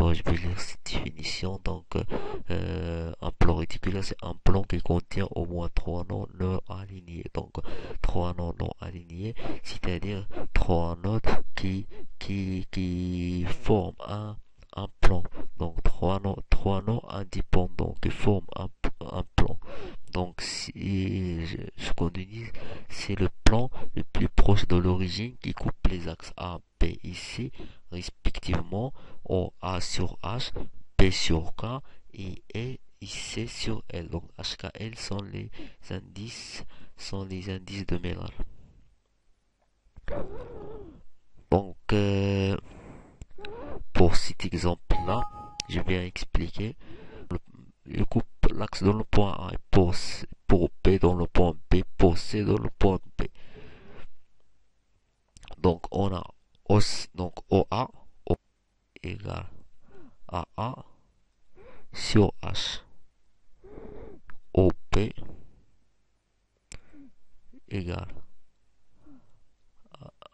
Alors, je vais lire cette définition. Donc, un plan réticulaire, c'est un plan qui contient au moins trois nodes non alignés. Donc, trois nodes non alignés, c'est-à-dire trois nodes qui forment un plan. Donc, trois nodes indépendants qui forment un plan. Donc, si je continue, c'est le plan le plus proche de l'origine qui coupe les axes A, B et C, respectivement, en A sur H, B sur K et C sur L. Donc, HKL indices, sont les indices de mélange. Donc, pour cet exemple-là, je vais expliquer. Je coupe l'axe dans le point A et pour B dans le point B, pour C dans le point B. Donc on a donc OA égale AA sur H. OB égale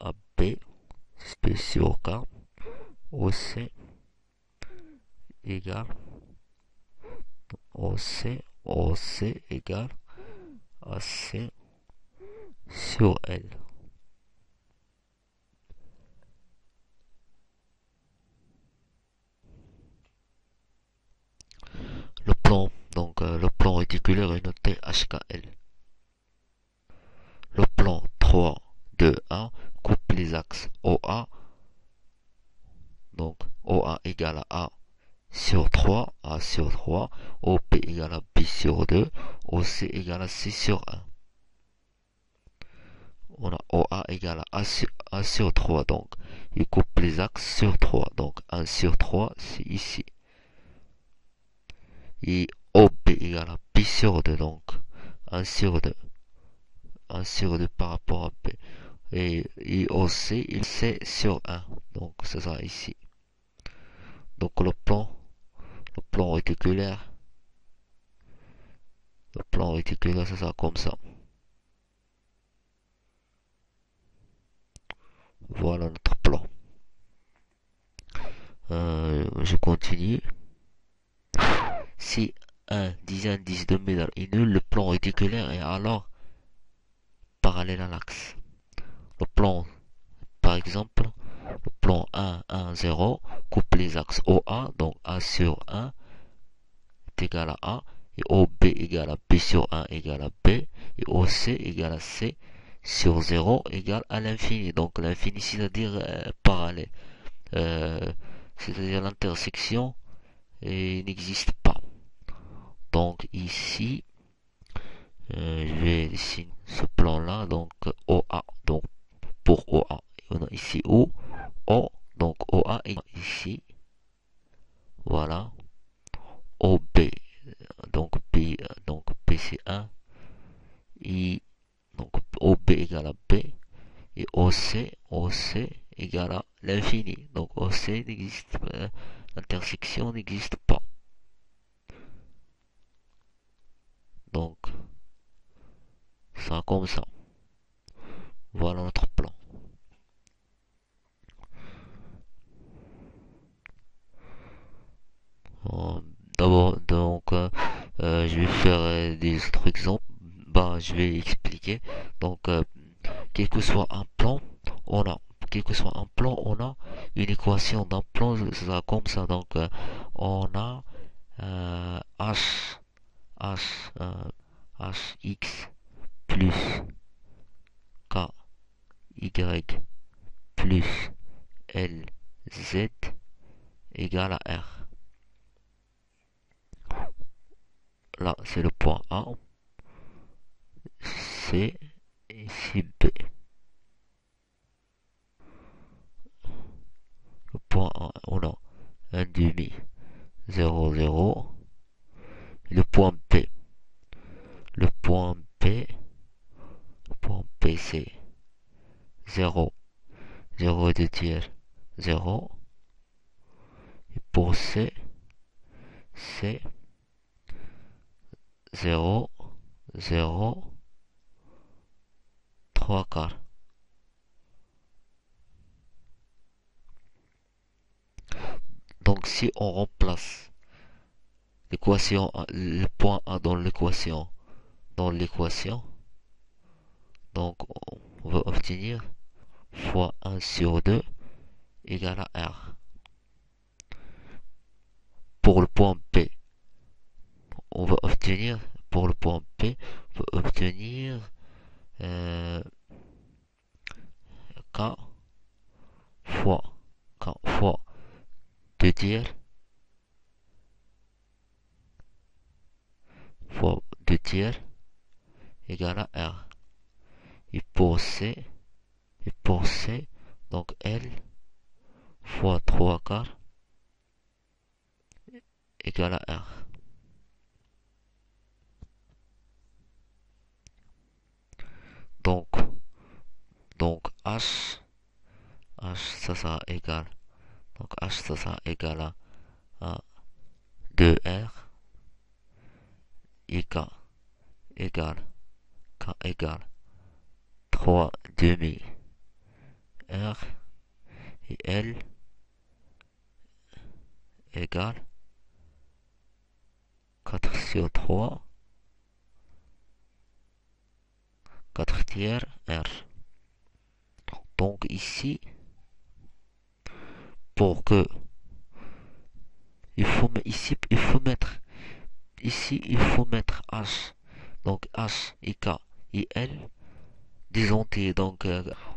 AB sur K. OC égale OC égale AC sur L. Le plan réticulaire est noté HKL. Le plan 3, 2, 1 coupe les axes OA, donc OA égale à A sur 3, A sur 3, OP égale à B sur 2, OC égale à C sur 1. On a OA égale à A sur 3, donc il coupe les axes sur 3, donc 1 sur 3, c'est ici. Et OB égale à B sur 2, donc 1 sur 2. 1 sur 2 par rapport à B. Et OC, il C sur 1, donc ça sera ici. Donc le plan réticulaire, ça sera comme ça. Voilà notre plan. Je continue. Si un des indices de médaille est nul, le plan réticulaire est alors parallèle à l'axe. Le plan, par exemple, le plan 1, 1, 0 coupe les axes OA, donc A sur 1 est égal à A, et OB égale à B sur 1 égale à B, et OC égale à C sur 0 égale à l'infini. Donc l'infini, c'est-à-dire parallèle. C'est-à-dire l'intersection n'existe pas. Donc ici, je vais dessiner ce plan-là, donc OA, donc pour OA, on a ici O, donc OA est ici, voilà, OB, donc B c'est 1, et donc OB égale à B, et OC égale à l'infini, donc OC n'existe pas, l'intersection n'existe pas. Donc, ça comme ça. Voilà notre plan. Euh, D'abord, donc, je vais faire des autres exemples. Bah, je vais expliquer. Donc, quel que soit un plan, on a, on a une équation d'un plan, ça sera comme ça. Donc, on a H, H, Hx plus K, Y plus L, Z égale à R. Là, c'est le point A, C et ici B. Le point A, on a 1 demi, 0, 0. Le point B. Le point B, c'est 0, 0 et 2 tiers, 0. Et pour C, c'est 0, 0, 3 quarts. Donc Donc si on remplace l'équation, le point A dans l'équation, donc on va obtenir fois 1 sur 2 égale à R. Pour le point P, on va obtenir, pour le point P, on va obtenir euh, K fois K fois 2 tiers fois 2 tiers égale à R. Et pour C, donc L fois 3 quarts égale à R. Donc, donc H ça sera égal, donc H ça sera égal à 2R et K égale 3 demi R et L égale 4 sur 3 4 tiers R. Donc ici, pour que il faut mettre H, donc H et K et L des entiers. Donc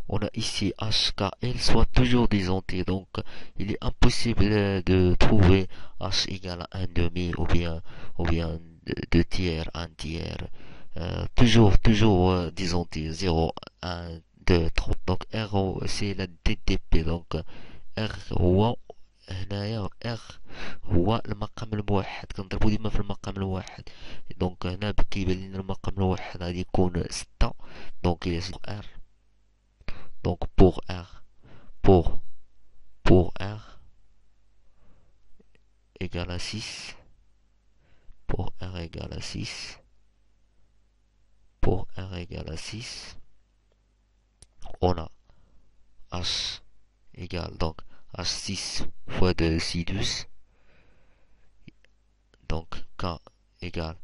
on a ici H, K, L soit toujours des entiers. Donc il est impossible de trouver H égale à 1 demi ou bien 2 tiers, 1 tiers. Toujours des entiers. 0, 1, 2, 3. Donc R c'est la DTP. Donc R هو هنايا R هو المقام الموحد، كنضربو ديما في المقام الواحد. دونك هنا كيبان لينا المقام الواحد غادي يكون 6. دونك il est R. Donc pour R égale à 6. Pour R égale à 6. Pour R égale à 6. On a H égale donc H6 fois 2 sinus. Donc K égale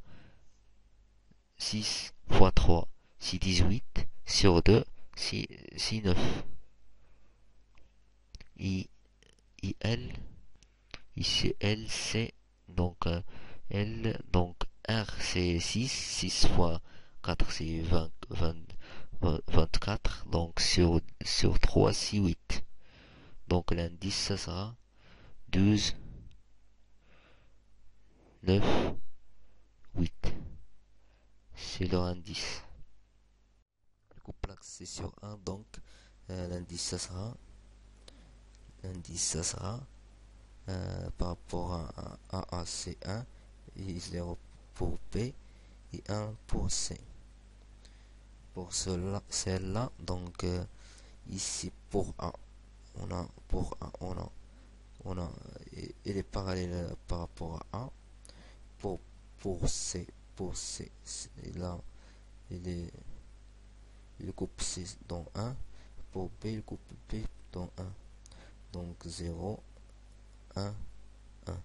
6 fois 3, c'est 18 sur 2, c'est 9. Et L, ici L c'est donc L, donc R c'est 6 fois 4 c'est 24, donc sur 3 c'est 8. Donc l'indice ça sera 12, 9, 8. C'est leur indice. Le couple axé sur 1, donc l'indice ça sera par rapport à A c'est 1 et 0 pour B et 1 pour C. Pour celle-là, donc ici pour A, on a il est parallèle par rapport à A. Pour C, là il coupe C dans 1. Pour B, il coupe B dans 1. Donc 0, 1, 1.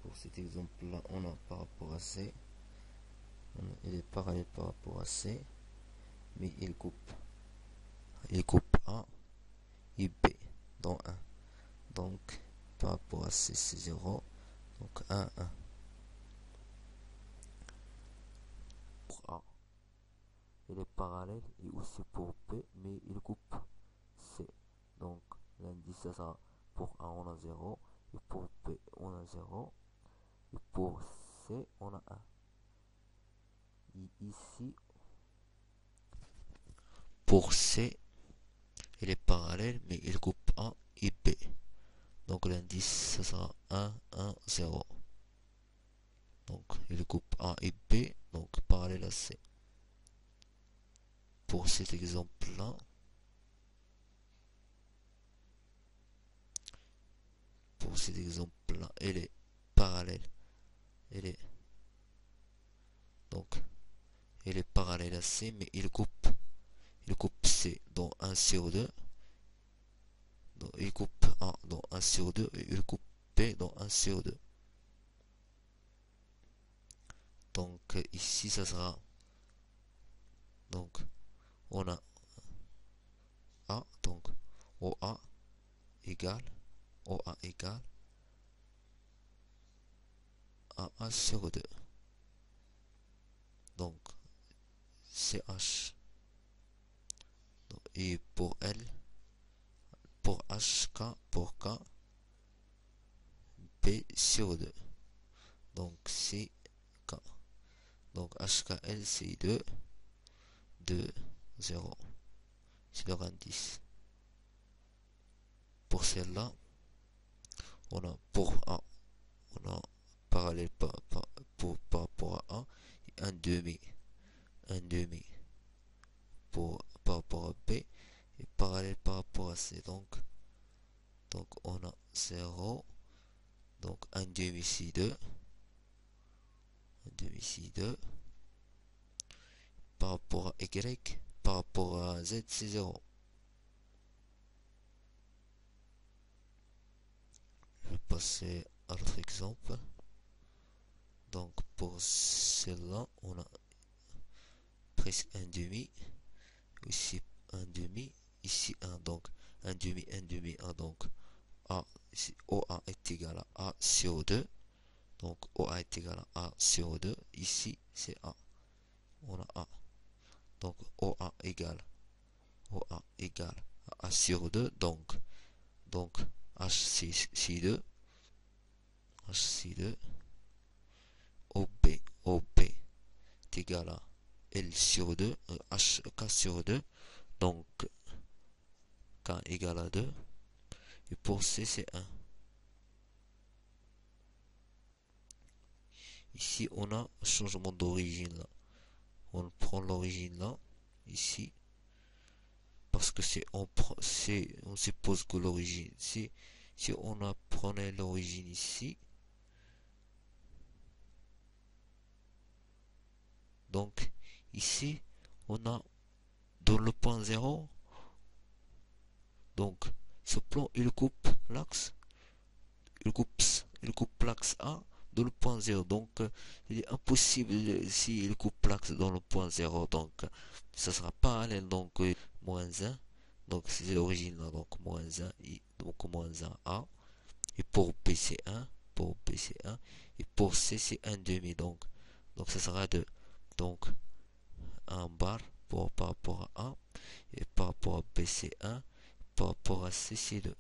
Pour cet exemple-là, on a par rapport à C, il est parallèle par rapport à C, mais il coupe A et B dans 1. Donc par rapport à C, c'est 0. Donc 1, 1. Pour A, il est parallèle et aussi pour B, mais il coupe C. Donc l'indice ça sera pour A on a 0, et pour B on a 0, et pour C on a 1. Et ici, pour C, il est parallèle, mais il coupe A et B. Donc l'indice ça sera 1, 1, 0. Donc il coupe A et B, donc parallèle à C. Pour cet exemple-là, elle est parallèle. Donc elle est parallèle à C, mais il coupe C dans 1 sur 2. Donc, il coupe 1 dans 1 sur 2 et il coupe B dans 1 sur 2. Donc ici ça sera, donc on a A, donc OA égale OA égale A1 sur 2. Donc CH, et pour L, pour HK, pour K, B sur 2. Donc c'est K. Donc HKL c'est 2, 2, 0. C'est leur indice. Pour celle-là, on a pour A, on a parallèle par rapport à A, et un demi par rapport à B, et parallèle par rapport à C. Donc on a 0, donc un demi ici 2, un demi ici 2, par rapport à Y, par rapport à Z c'est 0. Je vais passer à l'autre exemple. Donc pour celle-là, on a presque un demi, ici un demi, ici un, donc un demi, un, donc A, ici OA est égal à A sur 2, donc OA est égal à A sur 2, ici c'est A, on a A, donc OA égale à A sur 2, donc H c'est 2, H c'est 2, OB est égal à L sur 2, K sur 2, donc K égale à 2, et pour C c'est 1. Ici on a changement d'origine là. On prend l'origine là, ici, parce que on suppose que l'origine, si on prenait l'origine ici, donc ici, on a dans le point 0, donc ce plan, il coupe l'axe, il coupe l'axe A dans le point 0, donc il est impossible s'il coupe l'axe dans le point 0, donc ça sera parallèle, donc moins 1, donc c'est l'origine là, donc moins 1, donc moins 1 A, et pour B c'est 1, pour B c'est 1, et pour C c'est 1 demi, donc ça sera 2, donc 1 bar par rapport à A, et par rapport à B c'est 1, par rapport à C c'est 2.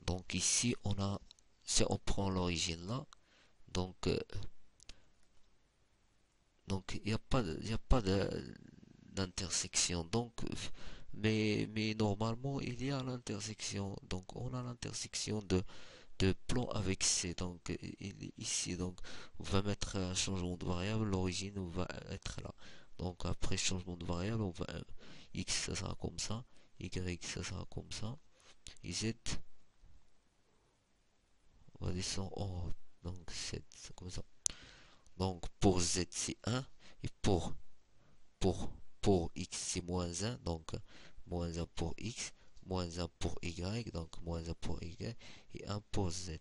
Donc ici on a, si on prend l'origine là, donc il n'y a pas d'intersection, donc mais normalement il y a l'intersection, donc on a l'intersection de plan avec C, donc ici, donc on va mettre un changement de variable, l'origine va être là, donc après changement de variable, on va X ça sera comme ça, Y ça sera comme ça, et Z on va descendre en haut, donc 7 c'est comme ça, donc pour Z c'est 1, et pour, pour X c'est moins 1, donc moins 1 pour X, moins 1 pour Y, donc moins 1 pour Y, et 1 pour Z.